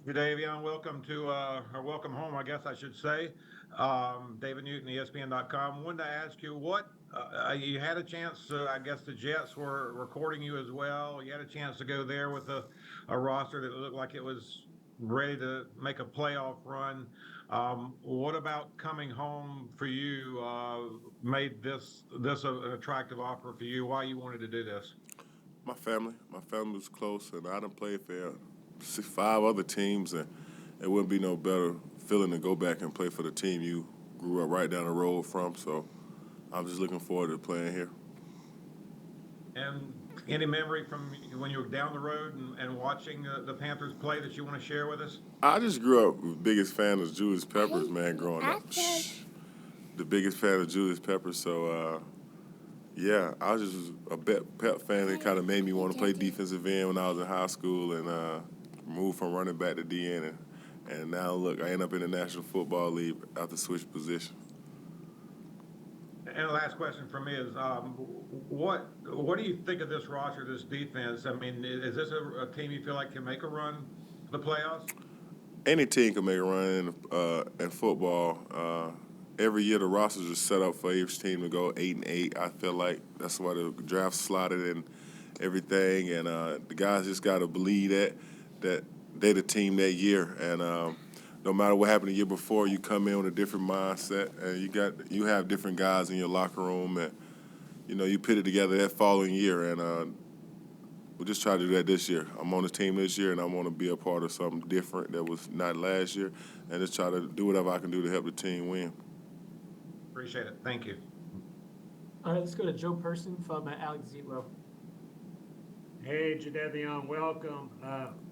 Jadeveon, welcome to or welcome home, I guess I should say. David Newton, ESPN.com. Wanted to ask you what you had a chance. I guess the Jets were recording you as well. You had a chance to go there with a roster that looked like it was ready to make a playoff run. What about coming home for you made this an attractive offer for you? Why you wanted to do this? My family was close, and I done played for five other teams, and it wouldn't be no better feeling to go back and play for the team you grew up right down the road from. So I'm just looking forward to playing here. And any memory from when you were down the road and watching the Panthers play that you want to share with us? I just grew up the biggest fan of Julius Peppers, man, growing up. The biggest fan of Julius Peppers. So, yeah, I was just a Pep fan. It kind of made me want to play defensive end when I was in high school and moved from running back to DN. And now, look, I end up in the National Football League after switch position. And the last question for me is, what do you think of this roster, this defense? I mean, is this a team you feel like can make a run for the playoffs? Any team can make a run in football. Every year the rosters are set up for each team to go 8-8. I feel like that's why the draft slotted and everything, and the guys just got to believe that they the team that year. And no matter what happened the year before, you come in with a different mindset, and you have different guys in your locker room, and you put it together that following year, and we'll just try to do that this year. I'm on the team this year, and I want to be a part of something different that was not last year, and just try to do whatever I can do to help the team win. Appreciate it. Thank you. All right, let's go to Joe Person from Alex Zelo. Hey, Jadeveon, welcome.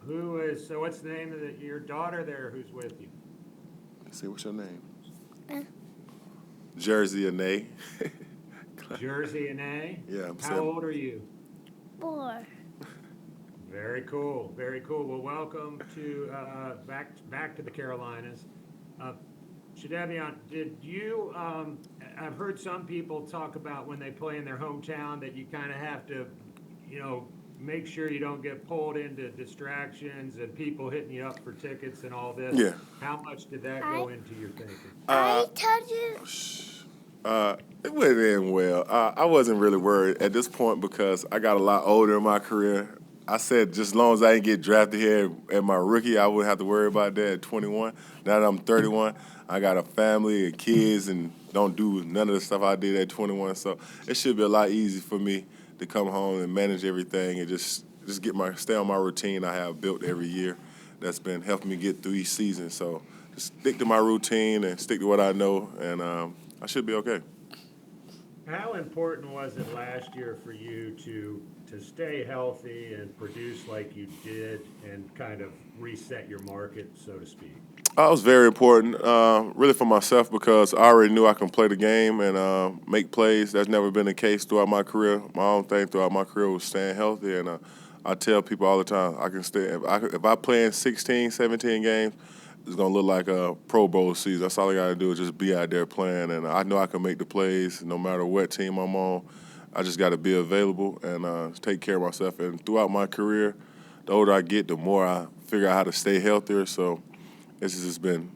What's the name of your daughter there who's with you? Let's see, what's your name? Jersey and Nay. Jersey and A? Yeah, I'm How old are you? 4. Very cool, very cool. Well, welcome to back to the Carolinas. Uh, Jadeveon, did you? I've heard some people talk about when they play in their hometown that you kind of have to, make sure you don't get pulled into distractions and people hitting you up for tickets and all this. Yeah. How much did that go into your thinking? I told you. It went in well. I wasn't really worried at this point because I got a lot older in my career. I said just as long as I didn't get drafted here at my rookie, I wouldn't have to worry about that at 21. Now that I'm 31, I got a family and kids and don't do none of the stuff I did at 21. So it should be a lot easier for me to come home and manage everything and just stay on my routine I have built every year. That's been helping me get through each season. So just stick to my routine and stick to what I know, and I should be okay. How important was it last year for you to stay healthy and produce like you did and kind of reset your market, so to speak? It was very important, really for myself because I already knew I can play the game and make plays. That's never been the case throughout my career. My own thing throughout my career was staying healthy, and I tell people all the time I can stay. If I play in 16, 17 games, it's gonna look like a Pro Bowl season. That's all I gotta do is just be out there playing, and I know I can make the plays no matter what team I'm on. I just got to be available and take care of myself. And throughout my career, the older I get, the more I figure out how to stay healthier. So it's been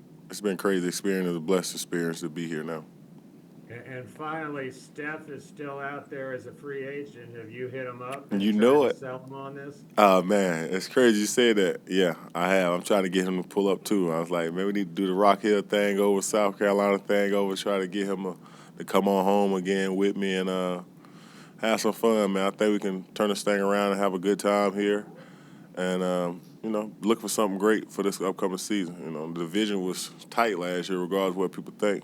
crazy experience, a blessed experience to be here now. And finally, Steph is still out there as a free agent. Have you hit him up And and you tried know to it. sell him on this? Oh man, it's crazy you say that. Yeah, I have. I'm trying to get him to pull up too. I was like, maybe we need to do the Rock Hill thing over, South Carolina thing over, try to get him to come on home again with me and have some fun, man. I think we can turn this thing around and have a good time here, and look for something great for this upcoming season. The division was tight last year, regardless of what people think,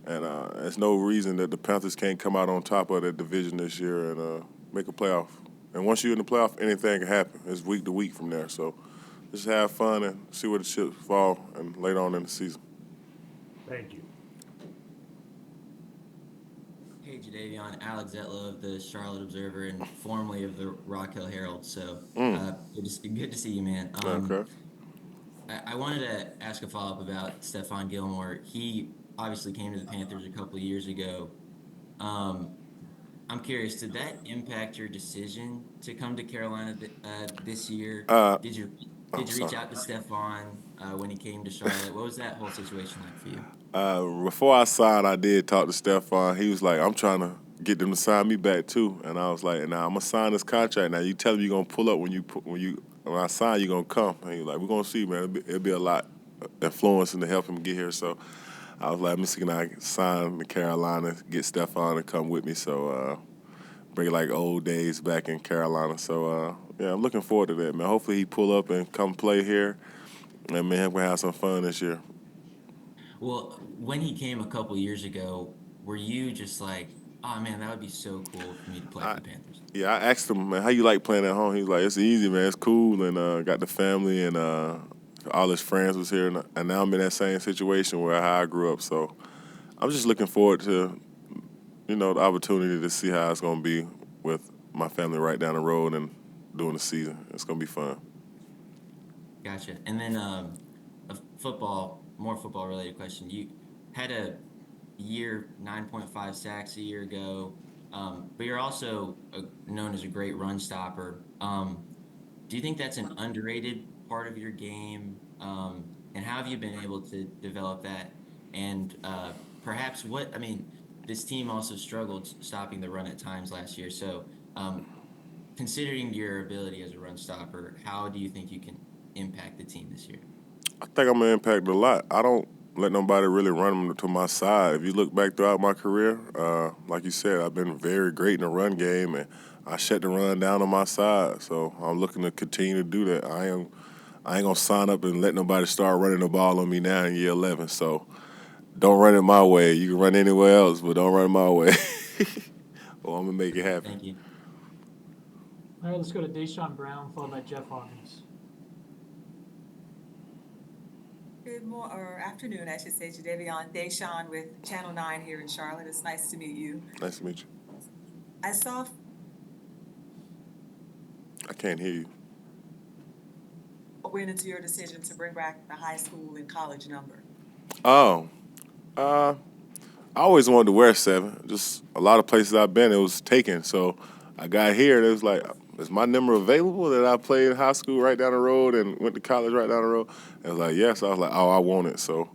and there's no reason that the Panthers can't come out on top of that division this year and make a playoff. And once you're in the playoff, anything can happen. It's week to week from there. So just have fun and see where the chips fall and later on in the season. Thank you. Hey, Jadeveon, Alex Zetlow of the Charlotte Observer and formerly of the Rock Hill Herald. So good to see you, man. Okay. I wanted to ask a follow-up about Stephon Gilmore. He obviously came to the Panthers a couple of years ago. Um, I'm curious, did that impact your decision to come to Carolina this year? Uh, Did you? Did you reach sorry. out to Stephon when he came to Charlotte? What was that whole situation like for you? Before I signed, I did talk to Stephon. He was like, I'm trying to get them to sign me back too. And I was like, nah, I'm gonna sign this contract. Now you tell me you're gonna pull up when I sign, you're gonna come. And he was like, we're gonna see, man. It'll be a lot influencing to help him get here. So I was like, let me see, can I sign to Carolina, get Stephon to come with me. So bring like old days back in Carolina. So yeah, I'm looking forward to that, man. Hopefully he pull up and come play here, and man, we're gonna have some fun this year. Well, when he came a couple years ago, were you just like, oh man, that would be so cool for me to play for I the Panthers? Yeah, I asked him, man, how you like playing at home? He was like, it's easy, man. It's cool, and got the family and all his friends was here, and now I'm in that same situation where how I grew up. So I'm just looking forward to, the opportunity to see how it's gonna be with my family right down the road and during the season. It's gonna be fun. Gotcha. And then more football related question. You had a year 9.5 sacks a year ago, but you're also known as a great run stopper. Do you think that's an underrated part of your game? And how have you been able to develop that? And perhaps this team also struggled stopping the run at times last year. So, considering your ability as a run stopper, how do you think you can impact the team this year? I think I'm gonna impact a lot. I don't let nobody really run to my side. If you look back throughout my career, like you said, I've been very great in the run game, and I shut the run down on my side. So I'm looking to continue to do that. I ain't gonna sign up and let nobody start running the ball on me now in year 11. So don't run it my way. You can run anywhere else, but don't run it my way. Or I'm gonna make it happen. Thank you. All right, let's go to Deshaun Brown, followed by Jeff Hawkins. Good morning, or afternoon, I should say, Jadeveon Deshawn with Channel 9 here in Charlotte. It's nice to meet you. Nice to meet you. I saw I can't hear you. went into your decision to bring back the high school and college number. Oh, I always wanted to wear 7. Just a lot of places I've been, it was taken. So I got here, and it was like, is my number available that I played in high school right down the road and went to college right down the road? And I was like, yes. I was like, oh, I want it. So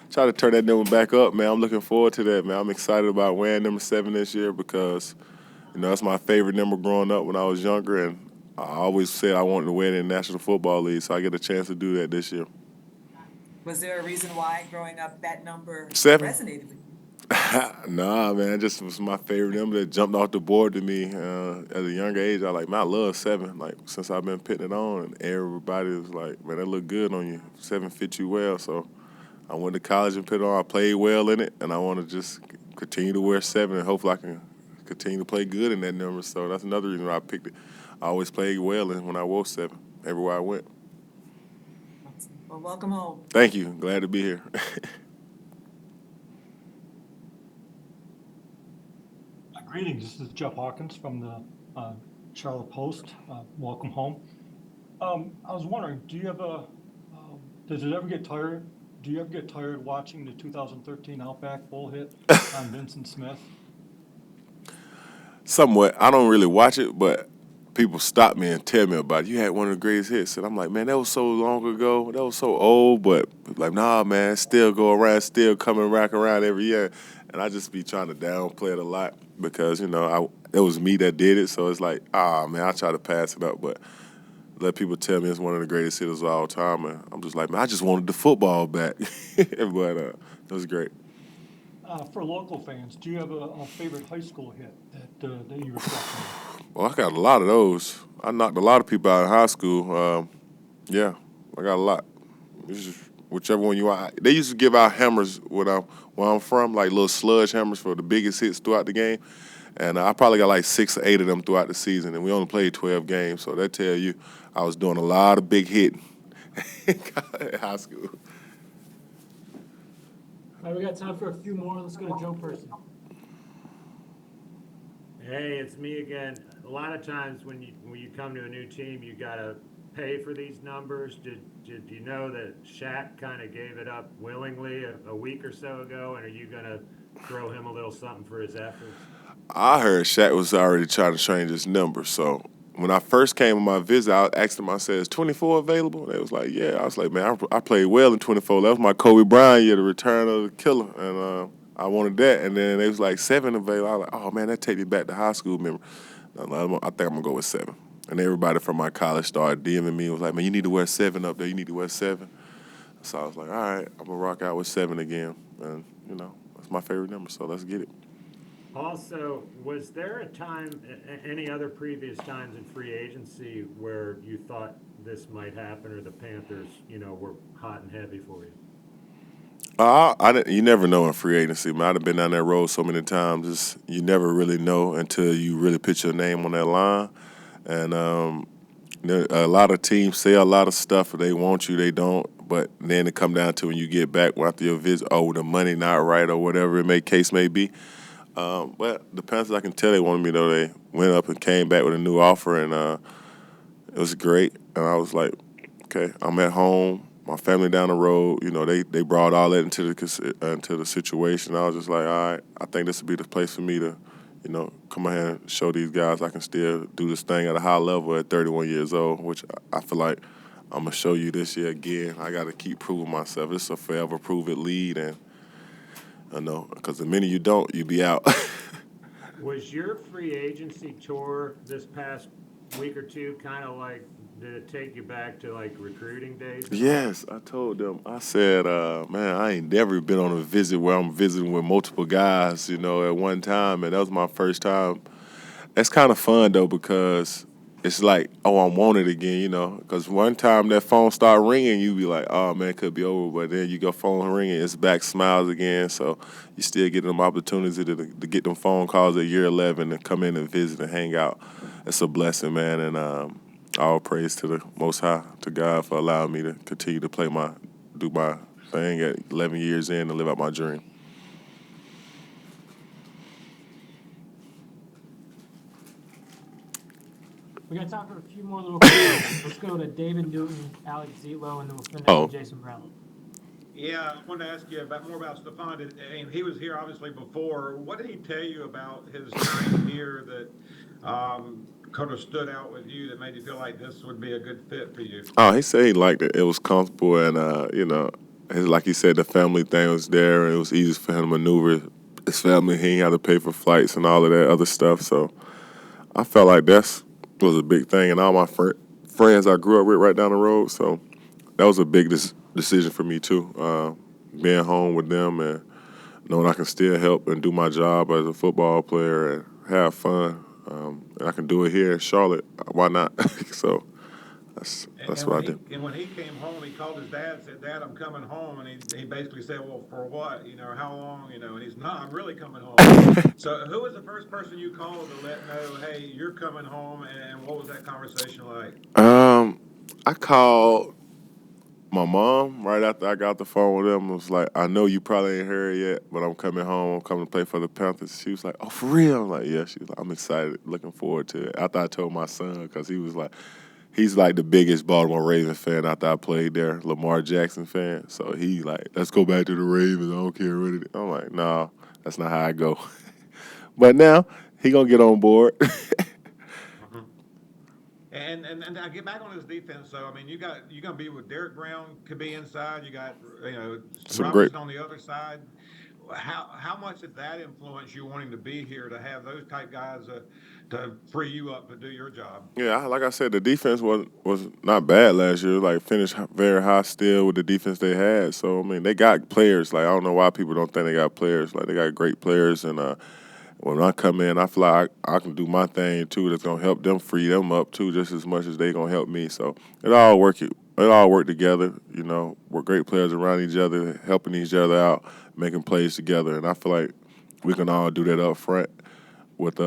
try to turn that number back up, man. I'm looking forward to that, man. I'm excited about wearing number 7 this year because, that's my favorite number growing up when I was younger. And I always said I wanted to wear it in the National Football League, so I get a chance to do that this year. Was there a reason why growing up that number 7. resonated with you? Nah, man, it just was my favorite number that jumped off the board to me at a younger age. I like, man, I love 7. Like since I've been putting it on, and everybody was like, man, that look good on you. 7 fits you well. So I went to college and put it on. I played well in it, and I want to just continue to wear 7, and hopefully I can continue to play good in that number. So that's another reason why I picked it. I always played well when I wore 7 everywhere I went. Well, welcome home. Thank you. Glad to be here. Greetings, this is Jeff Hawkins from the Charlotte Post. Welcome home. I was wondering, does it ever get tired? Do you ever get tired watching the 2013 Outback Bowl hit on Vincent Smith? Somewhat. I don't really watch it, but people stop me and tell me about it. You had one of the greatest hits. And I'm like, man, that was so long ago. That was so old. But like, nah, man, still go around, still coming back around every year. And I just be trying to downplay it a lot because, it was me that did it. So it's like, man, I try to pass it up. But let people tell me it's one of the greatest hitters of all time. And I'm just like, man, I just wanted the football back. But it was great. For local fans, do you have a favorite high school hit that you reflect on? Well, I got a lot of those. I knocked a lot of people out of high school. Yeah, I got a lot. It's just whichever one you want. They used to give out hammers where I'm from, like little sludge hammers for the biggest hits throughout the game. And I probably got like 6 or 8 of them throughout the season, and we only played 12 games. So that tell you I was doing a lot of big hitting in high school. All right, we got time for a few more. Let's go to Joe Person. Hey, it's me again. A lot of times when you come to a new team, you gotta pay for these numbers. Did you know that Shaq kind of gave it up willingly a week or so ago? And are you gonna throw him a little something for his efforts? I heard Shaq was already trying to change his number, so when I first came on my visit, I asked them, I said, is 24 available? They was like, yeah. I was like, man, I played well in 24. That was my Kobe Bryant year, the return of the killer. And I wanted that. And then they was like, 7 available. I was like, oh, man, that take me back to high school memory. I think I'm going to go with 7. And everybody from my college started DMing me. It was like, man, you need to wear 7 up there. You need to wear 7. So I was like, all right, I'm going to rock out with 7 again. And, that's my favorite number, so let's get it. Also, was there a time, any other previous times in free agency where you thought this might happen, or the Panthers, were hot and heavy for you? You never know in free agency, man. I've been down that road so many times. You never really know until you really put your name on that line. And a lot of teams say a lot of stuff. They want you, they don't. But then it come down to when you get back after your visit, the money not right or whatever case may be. But the Panthers, I can tell they wanted me, though. They went up and came back with a new offer, and it was great. And I was like, okay, I'm at home, my family down the road. They brought all that into the situation. I was just like, all right, I think this would be the place for me to, come out here and show these guys I can still do this thing at a high level at 31 years old, which I feel like I'm going to show you this year again. I got to keep proving myself. It's a forever prove it lead, and I know, because the minute you don't, you be out. Was your free agency tour this past week or two kind of like, did it take you back to like recruiting days? Yes, I told them. I said, man, I ain't never been on a visit where I'm visiting with multiple guys, at one time, and that was my first time. That's kind of fun, though, because it's like, oh, I'm wanted again, because one time that phone start ringing, you be like, oh, man, it could be over, but then you go phone ringing, it's back smiles again, so you still get them opportunities to get them phone calls at year 11 and come in and visit and hang out. It's a blessing, man, and all praise to the Most High, to God, for allowing me to continue to do my thing at 11 years in and live out my dream. We got time for a few more little questions. Let's go to David Newton, Alex Zelo, and then we'll finish with Jason Brown. Yeah, I wanted to ask you more about Stephon. He was here obviously before. What did he tell you about his time here that kind of stood out with you that made you feel like this would be a good fit for you? Oh, he said he liked it. It was comfortable, and like he said, the family thing was there, and it was easy for him to maneuver his family. He ain't had to pay for flights and all of that other stuff. So I felt like that was a big thing, and all my friends I grew up with right down the road. So that was a big decision for me too. Being home with them and knowing I can still help and do my job as a football player and have fun. And I can do it here in Charlotte. Why not? So that's what I did. And when he came home, he called his dad and said, Dad, I'm coming home. And he basically said, well, for what? How long? And he's, no, I'm really coming home. So who was the first person you called to let know, hey, you're coming home? And what was that conversation like? I called my mom right after I got the phone with them. I was like, I know you probably ain't heard yet, but I'm coming home. I'm coming to play for the Panthers. She was like, oh, for real? I'm like, yeah. She was like, I'm excited, looking forward to it. After I told my son, because he's like the biggest Baltimore Ravens fan after I played there, Lamar Jackson fan. So he like, let's go back to the Ravens. I don't care what it is. I'm like, no, that's not how I go. But now he gonna get on board. And I get back on this defense. So I mean, you're gonna be with Derek Brown, could be inside. You got Some Robinson great. on the other side. How much did that influence you wanting to be here to have those type guys to free you up to do your job? Yeah, like I said, the defense was not bad last year. Like finished very high still with the defense they had. So I mean, they got players. Like I don't know why people don't think they got players. Like they got great players, and when I come in, I feel like I can do my thing too. That's gonna help them free them up too, just as much as they gonna help me. So it all work together. We're great players around each other, helping each other out, making plays together, and I feel like we can all do that up front with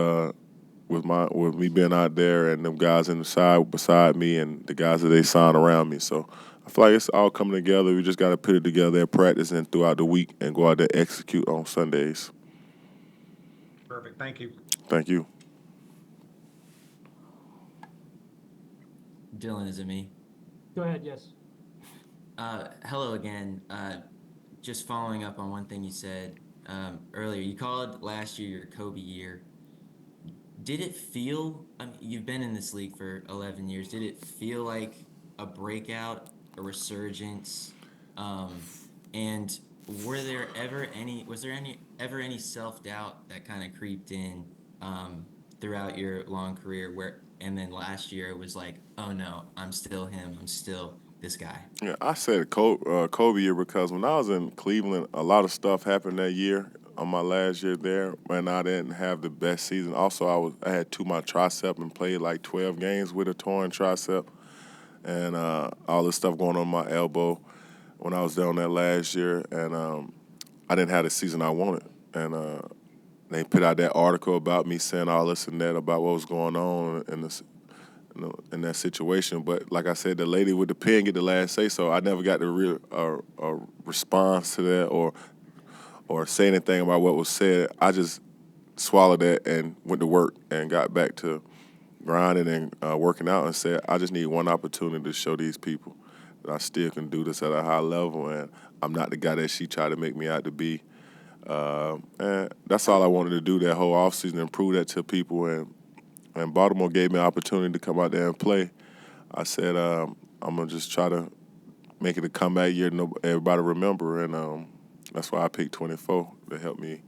me being out there and them guys in the side beside me and the guys that they sign around me. So I feel like it's all coming together. We just got to put it together at practice and throughout the week and go out there and execute on Sundays. Perfect. Thank you. Thank you. Dylan, is it me? Go ahead, yes. Hello again. Just following up on one thing you said earlier. You called last year your Kobe year. did it feel, I mean, you've been in this league for 11 years, did it feel like a breakout, a resurgence? And was there ever any self-doubt that kind of creeped in throughout your long career and then last year it was like, oh no, I'm still him, I'm still this guy. Yeah, I said Kobe year because when I was in Cleveland, a lot of stuff happened that year on my last year there, and I didn't have the best season. Also, I had tore my tricep and played like 12 games with a torn tricep, and all this stuff going on my elbow when I was down that last year, and I didn't have the season I wanted. And they put out that article about me saying all this and that about what was going on in this, in that situation. But like I said, the lady with the pen get the last say, so I never got the real response to that or say anything about what was said. I just swallowed that and went to work and got back to grinding and working out and said, I just need one opportunity to show these people that I still can do this at a high level, and I'm not the guy that she tried to make me out to be. And that's all I wanted to do that whole offseason, and prove that to people. And Baltimore gave me an opportunity to come out there and play. I said, I'm going to just try to make it a comeback year everybody remember, and that's why I picked 24 to help me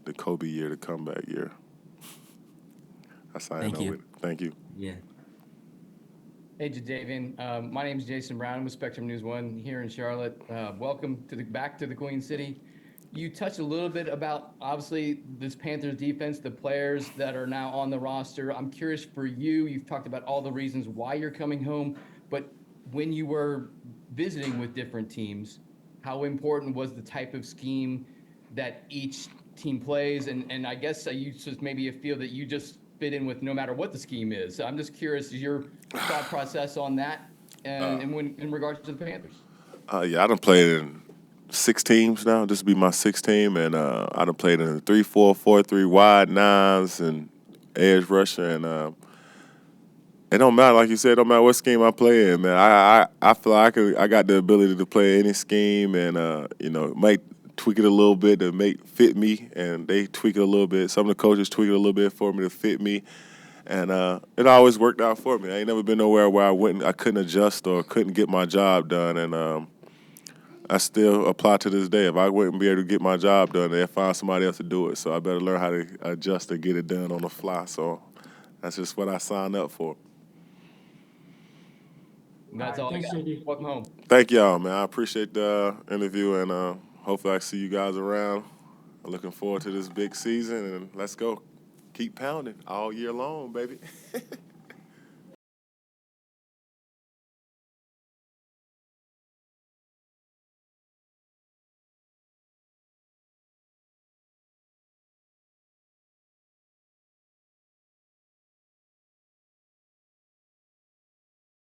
the Kobe year, the comeback year. That's how I Thank know you. it. Thank you. Yeah. Hey, Jadeveon. My name is Jason Brown. I'm with Spectrum News 1 here in Charlotte. Welcome back to the Queen City. You touched a little bit about, obviously, this Panthers defense, the players that are now on the roster. I'm curious for you. You've talked about all the reasons why you're coming home, but when you were visiting with different teams, how important was the type of scheme that each team plays? And I guess you just maybe feel that you just fit in with no matter what the scheme is. So I'm just curious, is your thought process on that and when in regards to the Panthers? Yeah, I done played in 6 teams now. This will be my 6th team, and I done played in 3-4, 4-3, wide nines, and edge rusher, and it don't matter, like you said, it don't matter what scheme I play in, man. I feel like I got the ability to play any scheme, and might tweak it a little bit to make fit me, and they tweak it a little bit. Some of the coaches tweak it a little bit for me to fit me, and it always worked out for me. I ain't never been nowhere where I couldn't adjust or couldn't get my job done, and I still apply to this day. If I wouldn't be able to get my job done, they'd find somebody else to do it. So I better learn how to adjust and get it done on the fly. So that's just what I signed up for. That's all I Thanks, got. JD. Welcome home. Thank y'all, man. I appreciate the interview, and hopefully I see you guys around. I'm looking forward to this big season, and let's go. Keep pounding all year long, baby.